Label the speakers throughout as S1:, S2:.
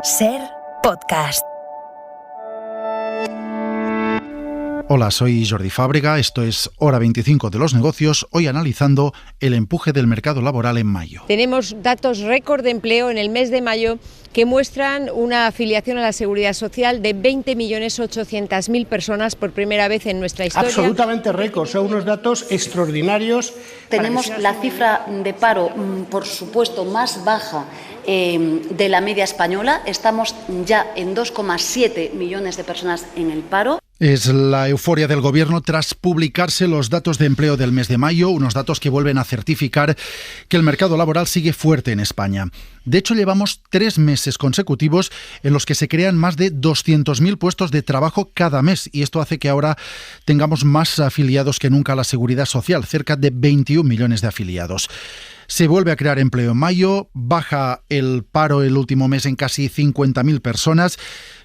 S1: SER Podcast.
S2: Hola, soy Jordi Fábrega, esto es Hora 25 de los negocios, hoy analizando el empuje del mercado laboral en mayo.
S3: Tenemos datos récord de empleo en el mes de mayo que muestran una afiliación a la Seguridad Social de 20.800.000 personas por primera vez en nuestra historia.
S4: Absolutamente récord, son unos datos extraordinarios.
S5: Tenemos la cifra de paro, por supuesto, más baja de la media española. Estamos ya en 2,7 millones de personas en el paro.
S2: Es la euforia del gobierno tras publicarse los datos de empleo del mes de mayo, unos datos que vuelven a certificar que el mercado laboral sigue fuerte en España. De hecho, llevamos 3 meses consecutivos en los que se crean más de 200.000 puestos de trabajo cada mes, y esto hace que ahora tengamos más afiliados que nunca a la Seguridad Social, cerca de 21 millones de afiliados. Se vuelve a crear empleo en mayo, baja el paro el último mes en casi 50.000 personas,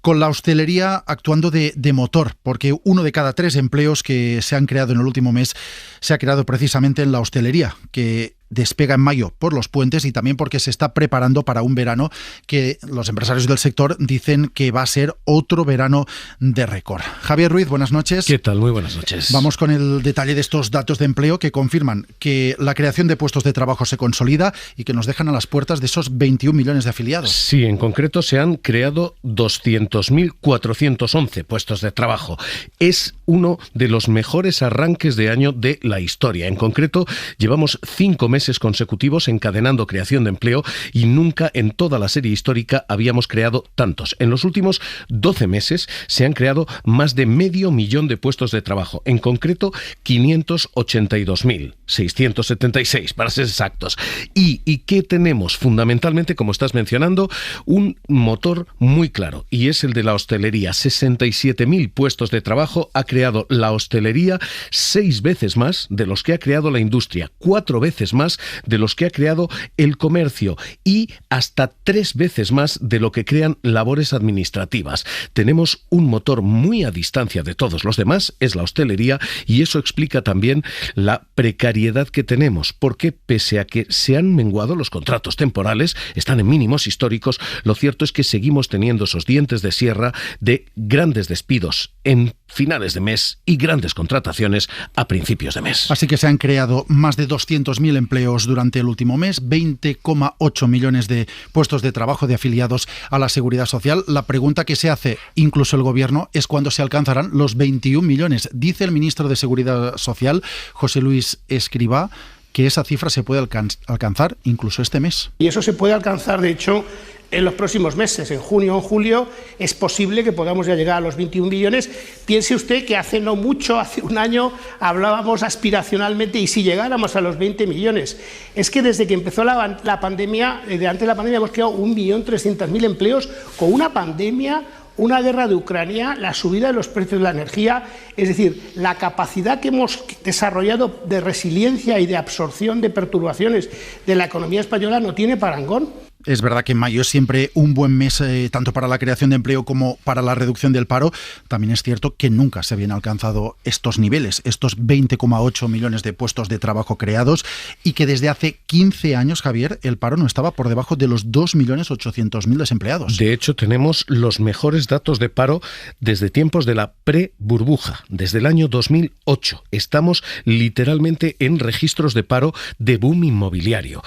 S2: con la hostelería actuando de motor, porque 1 de cada 3 empleos que se han creado en el último mes se ha creado precisamente en la hostelería, que despega en mayo por los puentes y también porque se está preparando para un verano que los empresarios del sector dicen que va a ser otro verano de récord. Javier Ruiz, buenas noches.
S6: ¿Qué tal? Muy buenas noches.
S2: Vamos con el detalle de estos datos de empleo que confirman que la creación de puestos de trabajo se consolida y que nos dejan a las puertas de esos 21 millones de afiliados.
S6: Sí, en concreto se han creado 200.411 puestos de trabajo. Es uno de los mejores arranques de año de la historia. En concreto, llevamos 5 meses consecutivos encadenando creación de empleo y nunca en toda la serie histórica habíamos creado tantos. En los últimos 12 meses se han creado más de 500.000 de puestos de trabajo. En concreto, 582.676 para ser exactos. ¿Y qué tenemos? Fundamentalmente, como estás mencionando, un motor muy claro, y es el de la hostelería. 67.000 puestos de trabajo ha creado la hostelería, 6 veces más de los que ha creado la industria, 4 veces más de los que ha creado el comercio y hasta 3 veces más de lo que crean labores administrativas. Tenemos un motor muy a distancia de todos los demás, es la hostelería, y eso explica también la precariedad que tenemos, porque pese a que se han menguado los contratos temporales, están en mínimos históricos, lo cierto es que seguimos teniendo esos dientes de sierra de grandes despidos en finales de mes y grandes contrataciones a principios de mes.
S2: Así que se han creado más de 200.000 empleos durante el último mes, 20,8 millones de puestos de trabajo de afiliados a la Seguridad Social. La pregunta que se hace incluso el gobierno es cuándo se alcanzarán los 21 millones. Dice el ministro de Seguridad Social, José Luis Escrivá, que esa cifra se puede alcanzar incluso este mes.
S4: Y eso se puede alcanzar, de hecho, en los próximos meses, en junio o en julio, es posible que podamos ya llegar a los 21 millones. Piense usted que hace no mucho, hace un año, hablábamos aspiracionalmente y si llegáramos a los 20 millones. Es que desde que empezó la pandemia, antes de la pandemia, hemos creado 1.300.000 empleos con una pandemia, una guerra de Ucrania, la subida de los precios de la energía, es decir, la capacidad que hemos desarrollado de resiliencia y de absorción de perturbaciones de la economía española no tiene parangón.
S2: Es verdad que mayo es siempre un buen mes tanto para la creación de empleo como para la reducción del paro. También es cierto que nunca se habían alcanzado estos niveles, estos 20,8 millones de puestos de trabajo creados, y que desde hace 15 años, Javier, el paro no estaba por debajo de los 2.800.000 desempleados.
S6: De hecho, tenemos los mejores datos de paro desde tiempos de la pre-burbuja, desde el año 2008. Estamos literalmente en registros de paro de boom inmobiliario.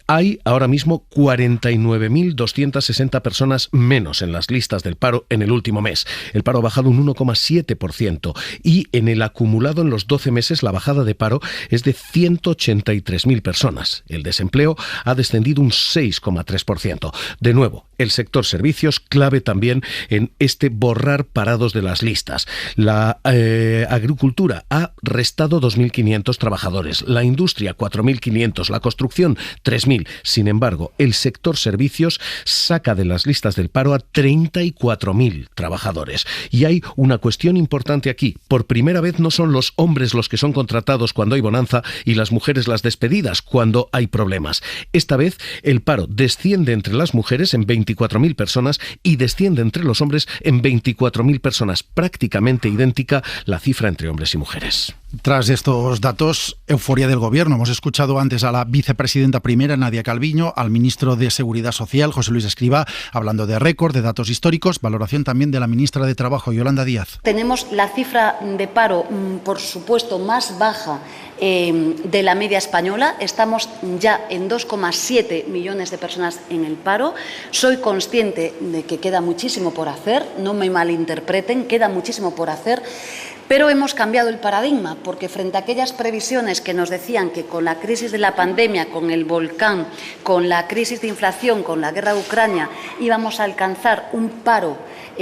S6: Hay ahora mismo 49.260 personas menos en las listas del paro en el último mes. El paro ha bajado un 1,7% y en el acumulado en los 12 meses la bajada de paro es de 183.000 personas. El desempleo ha descendido un 6,3%. De nuevo, el sector servicios clave también en este borrar parados de las listas. La agricultura ha restado 2.500 trabajadores, la industria 4.500, la construcción 3.000. Sin embargo, el sector servicios saca de las listas del paro a 34.000 trabajadores. Y hay una cuestión importante aquí. Por primera vez no son los hombres los que son contratados cuando hay bonanza y las mujeres las despedidas cuando hay problemas. Esta vez el paro desciende entre las mujeres en 24.000 personas y desciende entre los hombres en 24.000 personas. Prácticamente idéntica la cifra entre hombres y mujeres.
S2: Tras estos datos, euforia del gobierno. Hemos escuchado antes a la vicepresidenta primera, Nadia Calviño, al ministro de Seguridad Seguridad Social, José Luis Escrivá, hablando de récord, de datos históricos, valoración también de la ministra de Trabajo, Yolanda Díaz.
S5: Tenemos la cifra de paro, por supuesto, más baja de la media española. Estamos ya en 2,7 millones de personas en el paro. Soy consciente de que queda muchísimo por hacer, no me malinterpreten, queda muchísimo por hacer. Pero hemos cambiado el paradigma, porque frente a aquellas previsiones que nos decían que con la crisis de la pandemia, con el volcán, con la crisis de inflación, con la guerra de Ucrania, íbamos a alcanzar un paro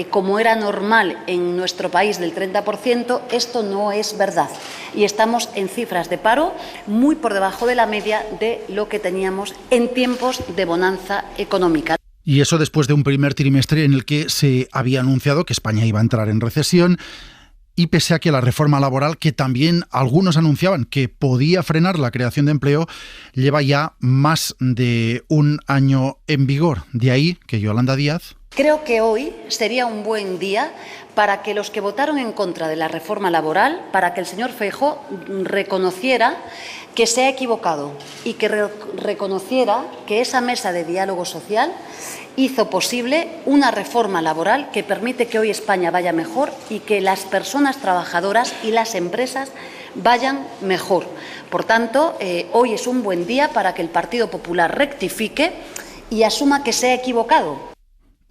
S5: como era normal en nuestro país del 30%, esto no es verdad. Y estamos en cifras de paro muy por debajo de la media de lo que teníamos en tiempos de bonanza económica.
S2: Y eso después de un primer trimestre en el que se había anunciado que España iba a entrar en recesión. Y pese a que la reforma laboral, que también algunos anunciaban que podía frenar la creación de empleo, lleva ya más de un año en vigor. De ahí que Yolanda Díaz...
S5: Creo que hoy sería un buen día para que los que votaron en contra de la reforma laboral, para que el señor Feijóo reconociera que se ha equivocado y que reconociera que esa mesa de diálogo social hizo posible una reforma laboral que permite que hoy España vaya mejor y que las personas trabajadoras y las empresas vayan mejor. Por tanto, hoy es un buen día para que el Partido Popular rectifique y asuma que se ha equivocado.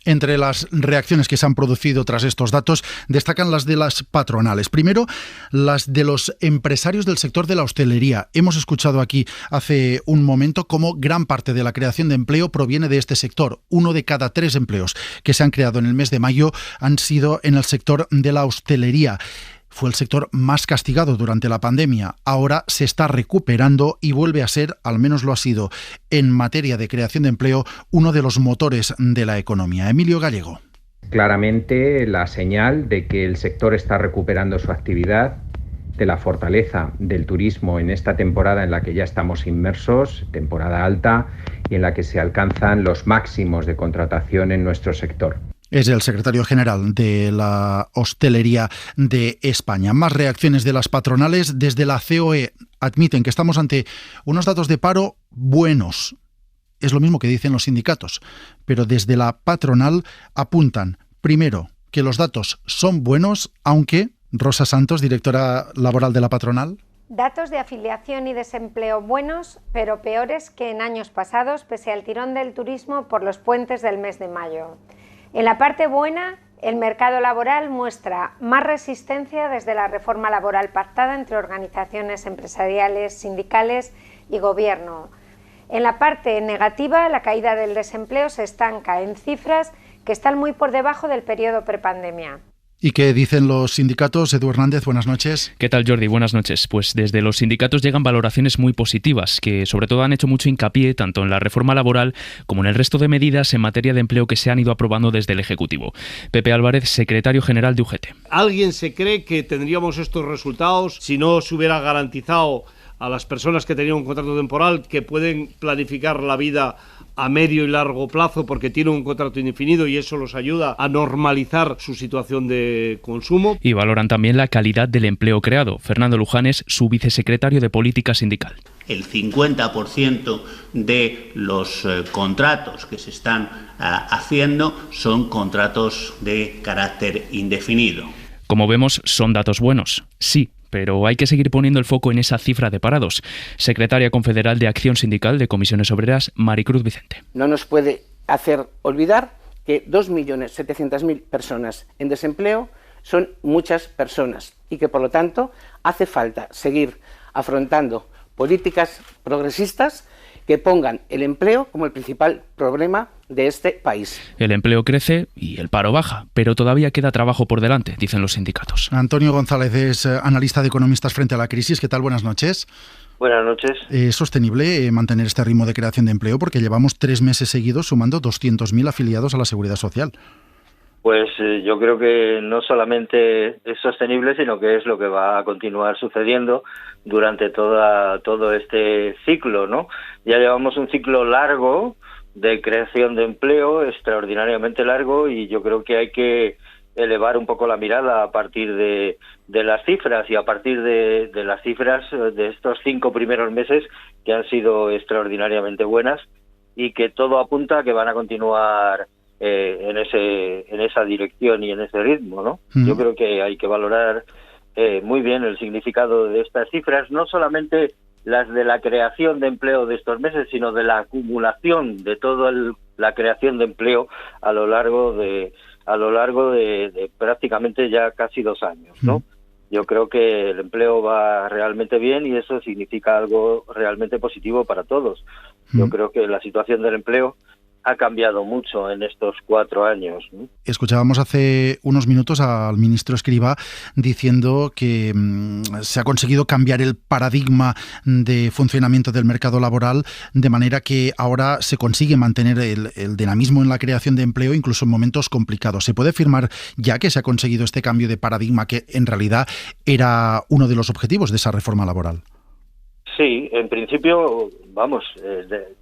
S2: Entre las reacciones que se han producido tras estos datos destacan las de las patronales. Primero, las de los empresarios del sector de la hostelería. Hemos escuchado aquí hace un momento cómo gran parte de la creación de empleo proviene de este sector. 1 de cada 3 empleos que se han creado en el mes de mayo han sido en el sector de la hostelería. Fue el sector más castigado durante la pandemia. Ahora se está recuperando y vuelve a ser, al menos lo ha sido, en materia de creación de empleo, uno de los motores de la economía. Emilio Gallego.
S7: Claramente la señal de que el sector está recuperando su actividad, de la fortaleza del turismo en esta temporada en la que ya estamos inmersos, temporada alta, y en la que se alcanzan los máximos de contratación en nuestro sector.
S2: Es el secretario general de la hostelería de España. Más reacciones de las patronales. Desde la COE admiten que estamos ante unos datos de paro buenos. Es lo mismo que dicen los sindicatos. Pero desde la patronal apuntan, primero, que los datos son buenos, aunque, Rosa Santos, directora laboral de la patronal.
S8: Datos de afiliación y desempleo buenos, pero peores que en años pasados, pese al tirón del turismo por los puentes del mes de mayo. En la parte buena, el mercado laboral muestra más resistencia desde la reforma laboral pactada entre organizaciones empresariales, sindicales y gobierno. En la parte negativa, la caída del desempleo se estanca en cifras que están muy por debajo del periodo prepandemia.
S2: ¿Y qué dicen los sindicatos? Edu Hernández, buenas noches.
S9: ¿Qué tal, Jordi? Buenas noches. Pues desde los sindicatos llegan valoraciones muy positivas, que sobre todo han hecho mucho hincapié tanto en la reforma laboral como en el resto de medidas en materia de empleo que se han ido aprobando desde el Ejecutivo. Pepe Álvarez, secretario general de UGT.
S10: ¿Alguien se cree que tendríamos estos resultados si no se hubiera garantizado a las personas que tenían un contrato temporal que pueden planificar la vida a medio y largo plazo porque tienen un contrato indefinido y eso los ayuda a normalizar su situación de consumo?
S9: Y valoran también la calidad del empleo creado. Fernando Luján es su vicesecretario de Política Sindical.
S11: El 50% de los contratos que se están haciendo son contratos de carácter indefinido.
S9: Como vemos, son datos buenos, sí, pero hay que seguir poniendo el foco en esa cifra de parados. Secretaria confederal de Acción Sindical de Comisiones Obreras, Maricruz Vicente.
S12: No nos puede hacer olvidar que 2.700.000 personas en desempleo son muchas personas y que, por lo tanto, hace falta seguir afrontando políticas progresistas que pongan el empleo como el principal problema de este país.
S9: El empleo crece y el paro baja, pero todavía queda trabajo por delante, dicen los sindicatos.
S2: Antonio González es analista de Economistas frente a la crisis. ¿Qué tal? Buenas noches.
S13: Buenas noches.
S2: ¿Es sostenible mantener este ritmo de creación de empleo? Porque llevamos 3 meses seguidos sumando 200.000 afiliados a la Seguridad Social.
S13: Pues yo creo que no solamente es sostenible, sino que es lo que va a continuar sucediendo durante todo este ciclo, ¿no? Ya llevamos un ciclo largo de creación de empleo, extraordinariamente largo, y yo creo que hay que elevar un poco la mirada a partir de las cifras y a partir de las cifras de estos 5 primeros meses que han sido extraordinariamente buenas y que todo apunta a que van a continuar en esa dirección y en ese ritmo, ¿no? Yo creo que hay que valorar muy bien el significado de estas cifras, no solamente las de la creación de empleo de estos meses, sino de la acumulación de toda la creación de empleo a lo largo de prácticamente ya casi 2 años, ¿no? Yo creo que el empleo va realmente bien y eso significa algo realmente positivo para todos. Yo creo que la situación del empleo ha cambiado mucho en estos 4 años, ¿no?
S2: Escuchábamos hace unos minutos al ministro Escrivá diciendo que se ha conseguido cambiar el paradigma de funcionamiento del mercado laboral de manera que ahora se consigue mantener el dinamismo en la creación de empleo incluso en momentos complicados. ¿Se puede afirmar ya que se ha conseguido este cambio de paradigma que en realidad era uno de los objetivos de esa reforma laboral?
S13: Sí, en principio, vamos,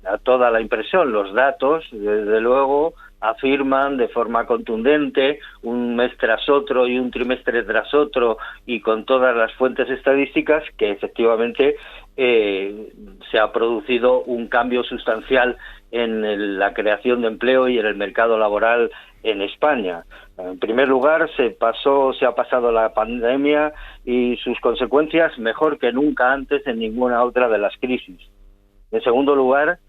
S13: a toda la impresión, los datos, desde luego, afirman de forma contundente, un mes tras otro y un trimestre tras otro, y con todas las fuentes estadísticas, que efectivamente se ha producido un cambio sustancial en la creación de empleo y en el mercado laboral en España. En primer lugar, se ha pasado la pandemia y sus consecuencias mejor que nunca antes en ninguna otra de las crisis. En segundo lugar,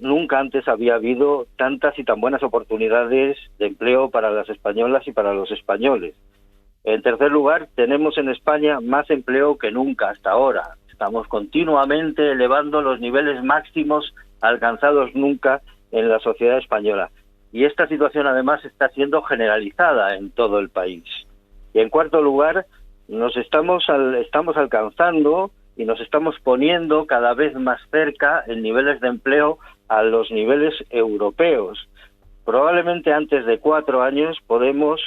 S13: nunca antes había habido tantas y tan buenas oportunidades de empleo para las españolas y para los españoles. En tercer lugar, tenemos en España más empleo que nunca hasta ahora. Estamos continuamente elevando los niveles máximos alcanzados nunca en la sociedad española. Y esta situación además está siendo generalizada en todo el país. Y en cuarto lugar, estamos alcanzando y nos estamos poniendo cada vez más cerca en niveles de empleo a los niveles europeos. Probablemente antes de 4 años podemos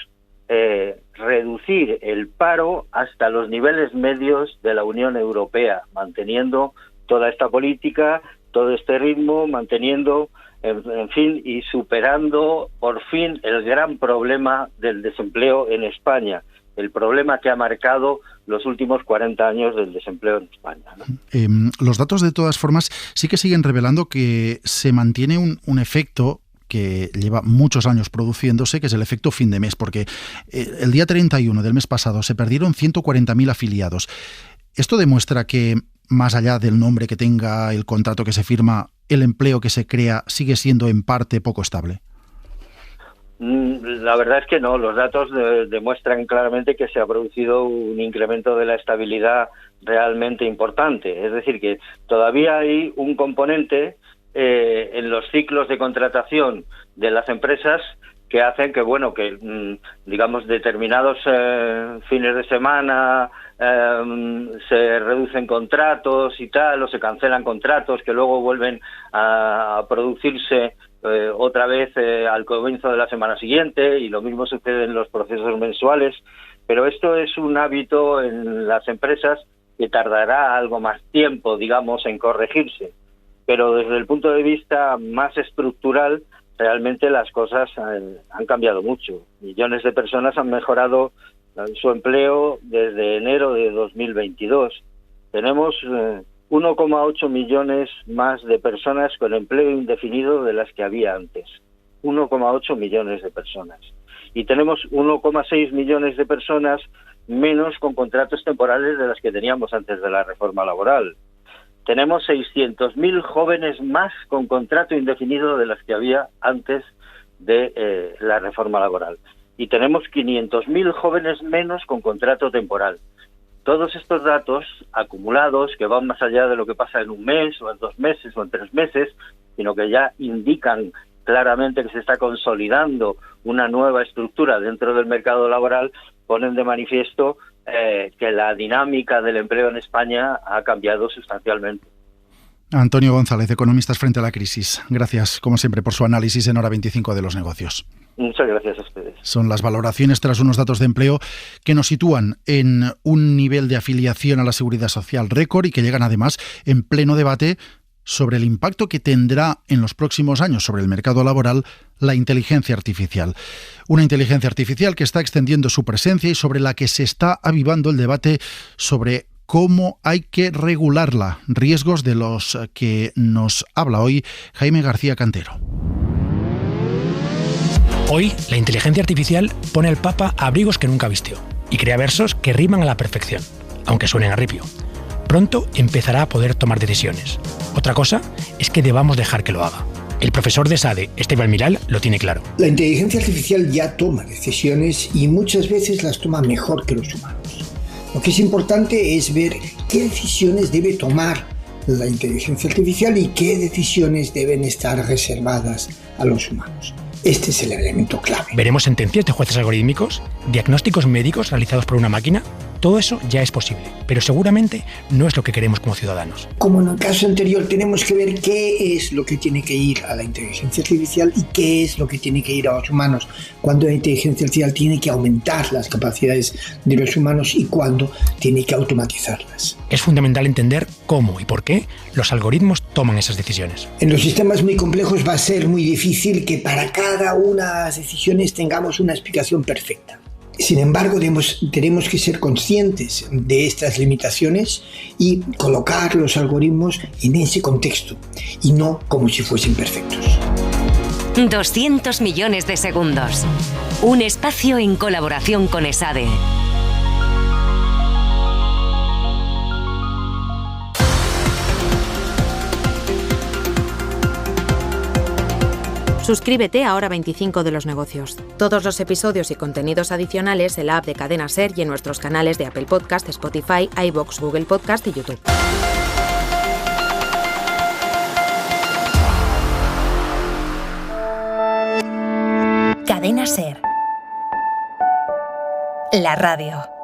S13: reducir el paro hasta los niveles medios de la Unión Europea, manteniendo toda esta política, todo este ritmo, manteniendo, en fin, y superando por fin el gran problema del desempleo en España, el problema que ha marcado los últimos 40 años del desempleo en España, ¿no?
S2: Los datos, de todas formas, sí que siguen revelando que se mantiene un efecto que lleva muchos años produciéndose, que es el efecto fin de mes, porque el día 31 del mes pasado se perdieron 140.000 afiliados. Esto demuestra que, más allá del nombre que tenga el contrato que se firma, el empleo que se crea sigue siendo en parte poco estable.
S13: La verdad es que no, los datos demuestran claramente que se ha producido un incremento de la estabilidad realmente importante. Es decir, que todavía hay un componente en los ciclos de contratación de las empresas que hacen que, bueno, que digamos determinados fines de semana se reducen contratos y tal, o se cancelan contratos que luego vuelven a producirse otra vez al comienzo de la semana siguiente, y lo mismo sucede en los procesos mensuales. Pero esto es un hábito en las empresas que tardará algo más tiempo, digamos, en corregirse. Pero desde el punto de vista más estructural, realmente las cosas han cambiado mucho. Millones de personas han mejorado su empleo desde enero de 2022. Tenemos 1,8 millones más de personas con empleo indefinido de las que había antes. 1,8 millones de personas. Y tenemos 1,6 millones de personas menos con contratos temporales de las que teníamos antes de la reforma laboral. Tenemos 600.000 jóvenes más con contrato indefinido de las que había antes de la reforma laboral. Y tenemos 500.000 jóvenes menos con contrato temporal. Todos estos datos acumulados, que van más allá de lo que pasa en un mes, o en 2 meses, o en 3 meses, sino que ya indican claramente que se está consolidando una nueva estructura dentro del mercado laboral, ponen de manifiesto que la dinámica del empleo en España ha cambiado sustancialmente.
S2: Antonio González, Economistas frente a la crisis. Gracias, como siempre, por su análisis en Hora 25 de los negocios.
S13: Muchas gracias a ustedes.
S2: Son las valoraciones tras unos datos de empleo que nos sitúan en un nivel de afiliación a la Seguridad Social récord y que llegan además en pleno debate sobre el impacto que tendrá en los próximos años sobre el mercado laboral la inteligencia artificial. Una inteligencia artificial que está extendiendo su presencia y sobre la que se está avivando el debate sobre cómo hay que regularla. Riesgos de los que nos habla hoy Jaime García Cantero.
S14: Hoy, la inteligencia artificial pone al Papa abrigos que nunca vistió y crea versos que riman a la perfección, aunque suenen a ripio. Pronto empezará a poder tomar decisiones. Otra cosa es que debamos dejar que lo haga. El profesor de SADE, Esteban Milal, lo tiene claro.
S15: La inteligencia artificial ya toma decisiones y muchas veces las toma mejor que los humanos. Lo que es importante es ver qué decisiones debe tomar la inteligencia artificial y qué decisiones deben estar reservadas a los humanos. Este es el elemento clave.
S14: Veremos sentencias de jueces algorítmicos, diagnósticos médicos realizados por una máquina. Todo eso ya es posible, pero seguramente no es lo que queremos como ciudadanos.
S15: Como en el caso anterior, tenemos que ver qué es lo que tiene que ir a la inteligencia artificial y qué es lo que tiene que ir a los humanos. Cuando la inteligencia artificial tiene que aumentar las capacidades de los humanos y cuándo tiene que automatizarlas.
S14: Es fundamental entender cómo y por qué los algoritmos toman esas decisiones.
S15: En los sistemas muy complejos va a ser muy difícil que para cada una de las decisiones tengamos una explicación perfecta. Sin embargo, tenemos que ser conscientes de estas limitaciones y colocar los algoritmos en ese contexto y no como si fuesen perfectos.
S1: 200 millones de segundos. Un espacio en colaboración con ESADE.
S16: Suscríbete a Hora 25 de los negocios. Todos los episodios y contenidos adicionales en la app de Cadena SER y en nuestros canales de Apple Podcast, Spotify, iVoox, Google Podcast y YouTube.
S1: Cadena SER. La radio.